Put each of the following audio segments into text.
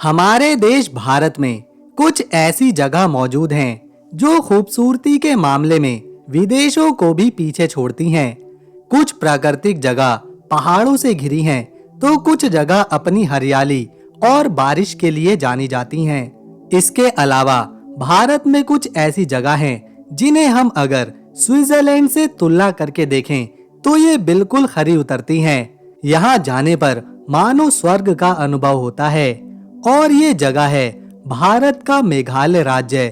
हमारे देश भारत में कुछ ऐसी जगह मौजूद हैं जो खूबसूरती के मामले में विदेशों को भी पीछे छोड़ती हैं। कुछ प्राकृतिक जगह पहाड़ों से घिरी हैं, तो कुछ जगह अपनी हरियाली और बारिश के लिए जानी जाती हैं। इसके अलावा भारत में कुछ ऐसी जगह हैं जिन्हें हम अगर स्विट्जरलैंड से तुलना करके देखें तो ये बिल्कुल खरी उतरती हैं। यहाँ जाने पर मानो स्वर्ग का अनुभव होता है। और ये जगह है भारत का मेघालय राज्य।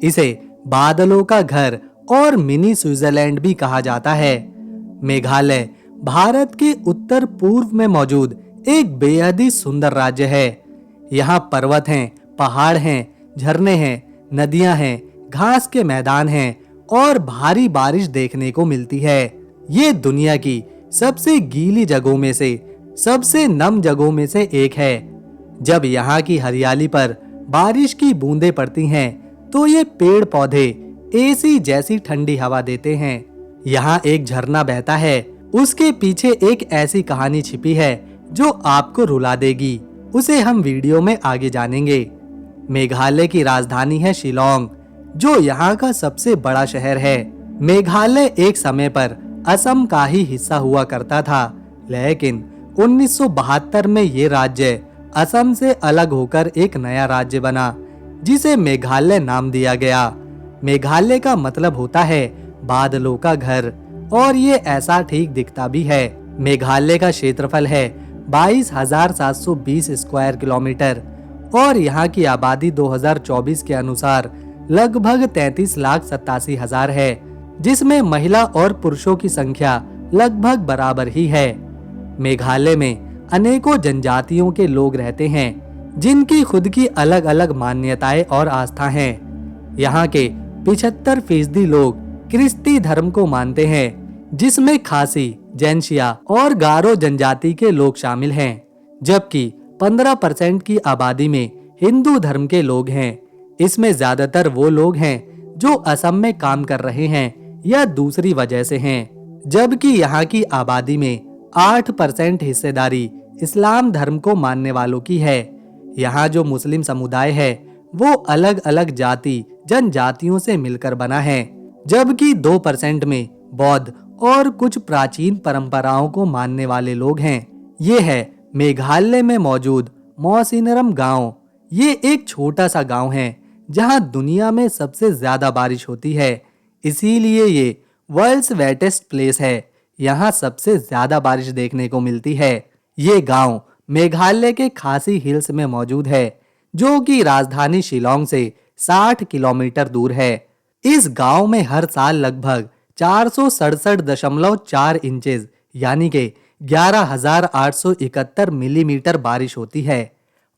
इसे बादलों का घर और मिनी स्विट्जरलैंड भी कहा जाता है। मेघालय भारत के उत्तर पूर्व में मौजूद एक बेहद ही सुंदर राज्य है। यहाँ पर्वत हैं, पहाड़ हैं, झरने हैं, नदियां हैं, घास के मैदान हैं और भारी बारिश देखने को मिलती है। ये दुनिया की सबसे गीली जगहों में से सबसे नम जगहों में से एक है। जब यहाँ की हरियाली पर बारिश की बूंदें पड़ती हैं, तो ये पेड़ पौधे एसी जैसी ठंडी हवा देते हैं। यहाँ एक झरना बहता है, उसके पीछे एक ऐसी कहानी छिपी है जो आपको रुला देगी। उसे हम वीडियो में आगे जानेंगे। मेघालय की राजधानी है शिलोंग, जो यहाँ का सबसे बड़ा शहर है। मेघालय एक समय पर असम का ही हिस्सा हुआ करता था, लेकिन 1972 में ये राज्य असम से अलग होकर एक नया राज्य बना, जिसे मेघालय नाम दिया गया। मेघालय का मतलब होता है बादलों का घर, और ये ऐसा ठीक दिखता भी है। मेघालय का क्षेत्रफल है 22,720 स्क्वायर किलोमीटर और यहाँ की आबादी 2024 के अनुसार लगभग 33,87,000 है, जिसमें महिला और पुरुषों की संख्या लगभग बराबर ही है। मेघालय में अनेकों जनजातियों के लोग रहते हैं, जिनकी खुद की अलग अलग मान्यताएं और आस्था हैं। यहाँ के 75% लोग क्रिस्ती धर्म को मानते हैं, जिसमें खासी, जैनशिया और गारो जनजाति के लोग शामिल हैं, जबकि 15% की आबादी में हिंदू धर्म के लोग हैं। इसमें ज्यादातर वो लोग हैं जो असम में काम कर रहे हैं या दूसरी वजह से हैं, जबकि यहाँ की आबादी में 8% हिस्सेदारी इस्लाम धर्म को मानने वालों की है। यहाँ जो मुस्लिम समुदाय है वो अलग अलग जाति जनजातियों से मिलकर बना है, जबकि 2% में बौद्ध और कुछ प्राचीन परंपराओं को मानने वाले लोग हैं। ये है मेघालय में मौजूद मौसिनरम गांव। ये एक छोटा सा गांव है जहां दुनिया में सबसे ज्यादा बारिश होती है, इसीलिए ये वर्ल्ड्स वेटेस्ट प्लेस है। यहाँ सबसे ज्यादा बारिश देखने को मिलती है। ये गांव मेघालय के खासी हिल्स में मौजूद है, जो कि राजधानी शिलोंग से 60 किलोमीटर दूर है। इस गांव में हर साल लगभग 467.4 इंचेस यानी कि 11,871 मिलीमीटर बारिश होती है,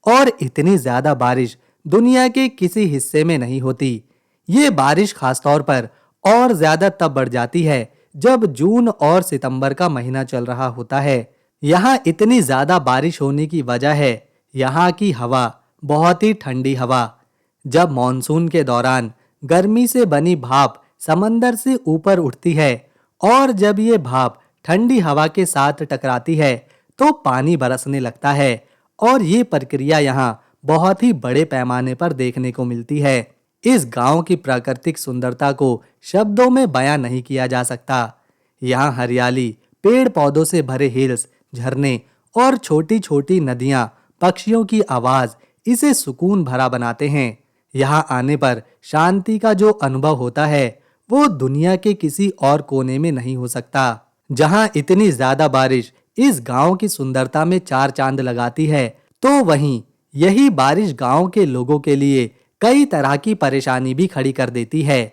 और इतनी ज्यादा बारिश दुनिया के किसी हिस्से में नहीं होती। ये बारिश खासतौर पर और ज्यादा तब बढ़ जाती है जब जून और सितंबर का महीना चल रहा होता है। यहाँ इतनी ज्यादा बारिश होने की वजह है यहाँ की हवा बहुत ही ठंडी हवा। जब मॉनसून के दौरान गर्मी से बनी भाप समंदर से ऊपर उठती है और जब ये भाप ठंडी हवा के साथ टकराती है तो पानी बरसने लगता है, और ये प्रक्रिया यहाँ बहुत ही बड़े पैमाने पर देखने को मिलती है। इस गांव की प्राकृतिक सुंदरता को शब्दों में बयां नहीं किया जा सकता। यहाँ हरियाली, पेड़ पौधों से भरे हिल्स, झरने और छोटी छोटी नदियाँ, पक्षियों की आवाज इसे सुकून भरा बनाते हैं। यहाँ आने पर शांति का जो अनुभव होता है वो दुनिया के किसी और कोने में नहीं हो सकता। जहाँ इतनी ज्यादा बारिश इस गांव की सुंदरता में 4 चांद लगाती है, तो वहीं यही बारिश गांव के लोगों के लिए कई तरह की परेशानी भी खड़ी कर देती है।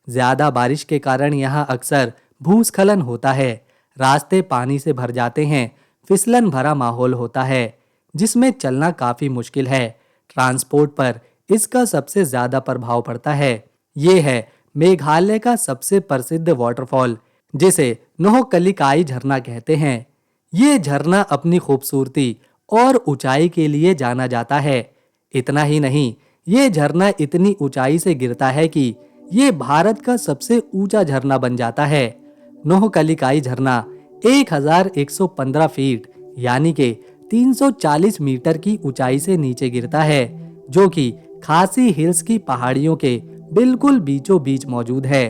ज्यादा बारिश के कारण यहाँ अक्सर भूस्खलन होता है, रास्ते पानी से भर जाते हैं, फिसलन भरा माहौल होता है जिसमें चलना काफी मुश्किल है। ट्रांसपोर्ट पर इसका सबसे ज्यादा प्रभाव पड़ता है। ये है मेघालय का सबसे प्रसिद्ध वाटरफॉल, जिसे नोहकलिकाई झरना कहते हैं। ये झरना अपनी खूबसूरती और ऊंचाई के लिए जाना जाता है। इतना ही नहीं, ये झरना इतनी ऊंचाई से गिरता है कि ये भारत का सबसे ऊंचा झरना बन जाता है। नोहकलिकाई झरना 1115 फीट यानी कि 340 मीटर की ऊंचाई से नीचे गिरता है, जो कि खासी हिल्स की पहाड़ियों के बिल्कुल बीचों बीच मौजूद है।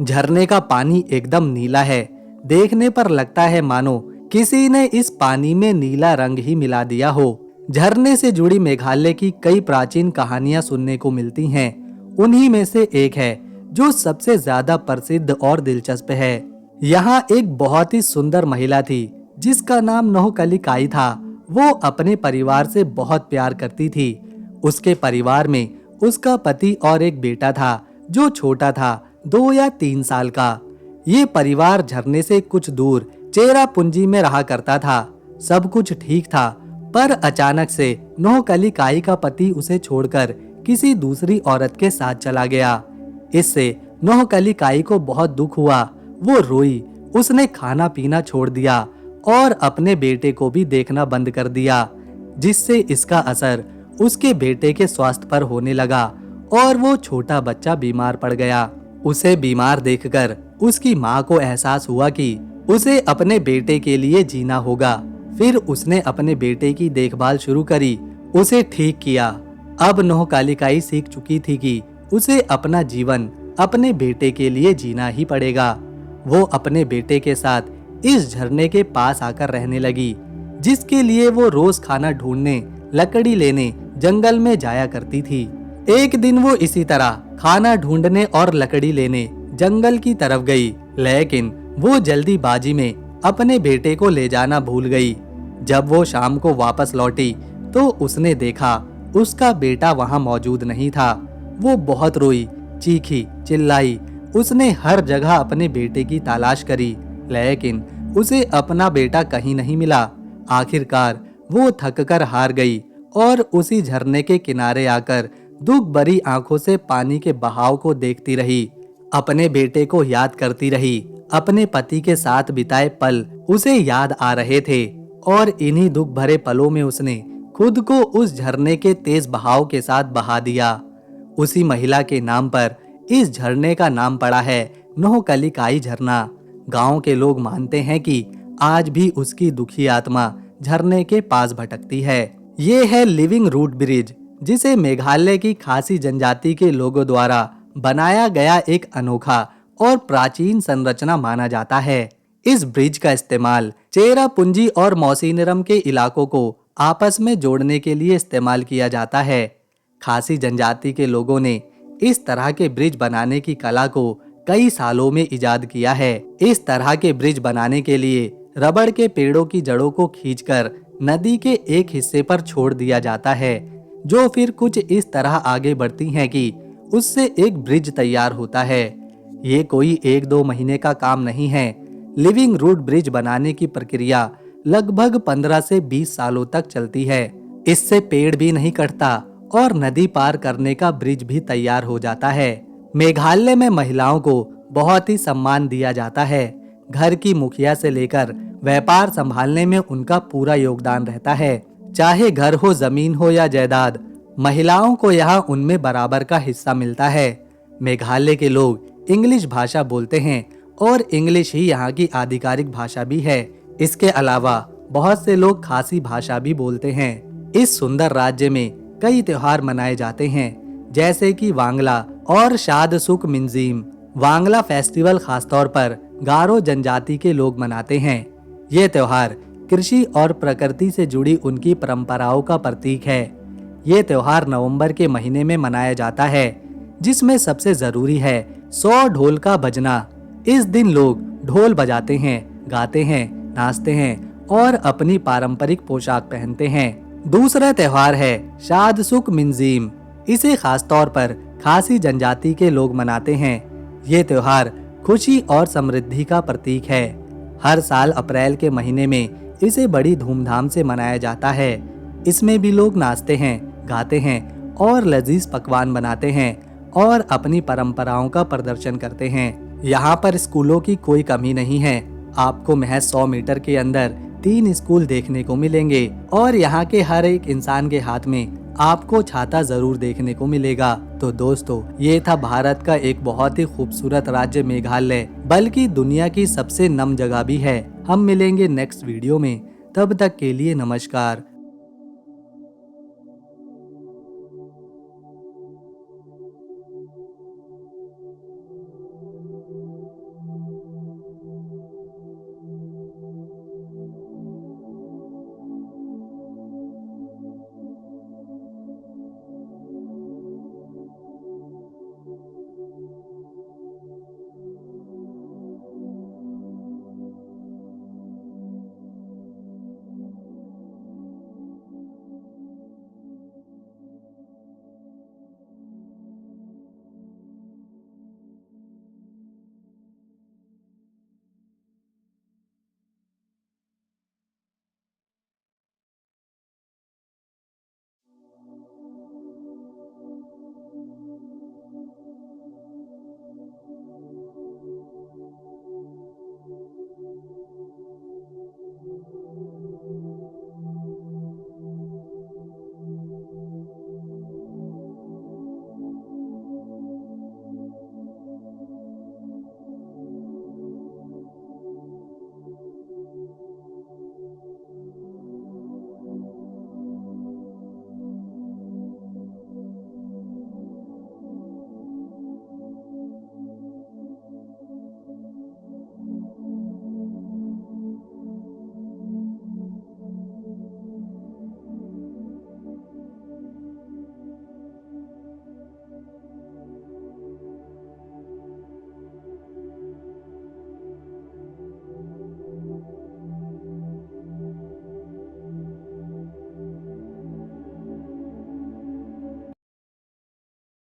झरने का पानी एकदम नीला है। देखने पर लगता है मानो किसी ने इस पानी में नीला रंग ही मिला दिया हो। झरने से जुड़ी मेघालय की कई प्राचीन कहानियां सुनने को मिलती हैं। उन्हीं में से एक है जो सबसे ज्यादा प्रसिद्ध और दिलचस्प है। यहाँ एक बहुत ही सुंदर महिला थी जिसका नाम नोहकलिकाई था। वो अपने परिवार से बहुत प्यार करती थी। उसके परिवार में उसका पति और एक बेटा था जो छोटा था, 2 या 3 साल का। ये परिवार झरने से कुछ दूर चेरापूंजी में रहा करता था। सब कुछ ठीक था, पर अचानक से नोहकलिकाई का पति उसे छोड़कर किसी दूसरी औरत के साथ चला गया। इससे नोहकलिकाई को बहुत दुख हुआ। वो रोई। उसने खाना पीना छोड़ दिया और अपने बेटे को भी देखना बंद कर दिया, जिससे इसका असर उसके बेटे के स्वास्थ्य पर होने लगा और वो छोटा बच्चा बीमार पड़ गया। उसे बीमार देखकर उसकी माँ को एहसास हुआ कि उसे अपने बेटे के लिए जीना होगा। फिर उसने अपने बेटे की देखभाल शुरू करी, उसे ठीक किया। अब नोहकलिकाई सीख चुकी थी कि उसे अपना जीवन अपने बेटे के लिए जीना ही पड़ेगा। वो अपने बेटे के साथ इस झरने के पास आकर रहने लगी, जिसके लिए वो रोज खाना ढूंढने, लकड़ी लेने जंगल में जाया करती थी। एक दिन वो इसी तरह खाना ढूंढने और लकड़ी लेने जंगल की तरफ गई, लेकिन वो जल्दीबाजी में अपने बेटे को ले जाना भूल गई। जब वो शाम को वापस लौटी तो उसने देखा उसका बेटा वहां मौजूद नहीं था। वो बहुत रोई, चीखी, चिल्लाई। उसने हर जगह अपने बेटे की तलाश करी, लेकिन उसे अपना बेटा कहीं नहीं मिला। आखिरकार वो थककर हार गई और उसी झरने के किनारे आकर दुख भरी आंखों से पानी के बहाव को देखती रही। अपने बेटे को याद करती रही। अपने पति के साथ बिताए पल उसे याद आ रहे थे और इन्हीं दुख भरे पलों में उसने खुद को उस झरने के तेज बहाव के साथ बहा दिया। उसी महिला के नाम पर इस झरने का नाम पड़ा है नोहकलिकाई झरना। गांव के लोग मानते हैं कि आज भी उसकी दुखी आत्मा झरने के पास भटकती है। ये है लिविंग रूट ब्रिज, जिसे मेघालय की खासी जनजाति के लोगों द्वारा बनाया गया एक अनोखा और प्राचीन संरचना माना जाता है। इस ब्रिज का इस्तेमाल चेरापूंजी और मौसिनरम के इलाकों को आपस में जोड़ने के लिए इस्तेमाल किया जाता है। खासी जनजाति के लोगों ने इस तरह के ब्रिज बनाने की कला को कई सालों में इजाद किया है। इस तरह के ब्रिज बनाने के लिए रबड़ के पेड़ों की जड़ों को खींचकर नदी के एक हिस्से पर छोड़ दिया जाता है, जो फिर कुछ इस तरह आगे बढ़ती हैं कि उससे एक ब्रिज तैयार होता है। ये कोई 1-2 महीने का काम नहीं है। लिविंग रूट ब्रिज बनाने की प्रक्रिया लगभग 15 से 20 सालों तक चलती है। इससे पेड़ भी नहीं कटता और नदी पार करने का ब्रिज भी तैयार हो जाता है। मेघालय में महिलाओं को बहुत ही सम्मान दिया जाता है। घर की मुखिया से लेकर व्यापार संभालने में उनका पूरा योगदान रहता है। चाहे घर हो, जमीन हो या जायदाद, महिलाओं को यहाँ उनमें बराबर का हिस्सा मिलता है। मेघालय के लोग इंग्लिश भाषा बोलते हैं और इंग्लिश ही यहाँ की आधिकारिक भाषा भी है। इसके अलावा बहुत से लोग खासी भाषा भी बोलते हैं। इस सुंदर राज्य में कई त्योहार मनाए जाते हैं, जैसे कि वांगला और शाद सुक मिंजीम। वांगला फेस्टिवल खासतौर पर गारो जनजाति के लोग मनाते हैं। ये त्योहार कृषि और प्रकृति से जुड़ी उनकी परंपराओं का प्रतीक है। ये त्योहार नवंबर के महीने में मनाया जाता है, जिसमें सबसे जरूरी है 100 ढोल का बजना। इस दिन लोग ढोल बजाते हैं, गाते हैं, नाचते हैं और अपनी पारंपरिक पोशाक पहनते हैं। दूसरा त्योहार है शाद सुक मिंजीम। इसे खासतौर पर खासी जनजाति के लोग मनाते हैं। ये त्योहार खुशी और समृद्धि का प्रतीक है। हर साल अप्रैल के महीने में इसे बड़ी धूमधाम से मनाया जाता है। इसमें भी लोग नाचते हैं, गाते हैं और लजीज पकवान बनाते हैं और अपनी परंपराओं का प्रदर्शन करते हैं। यहाँ पर स्कूलों की कोई कमी नहीं है। आपको महज 100 मीटर के अंदर 3 स्कूल देखने को मिलेंगे और यहाँ के हर एक इंसान के हाथ में आपको छाता जरूर देखने को मिलेगा। तो दोस्तों, ये था भारत का एक बहुत ही खूबसूरत राज्य मेघालय, बल्कि दुनिया की सबसे नम जगह भी है। हम मिलेंगे नेक्स्ट वीडियो में। तब तक के लिए नमस्कार।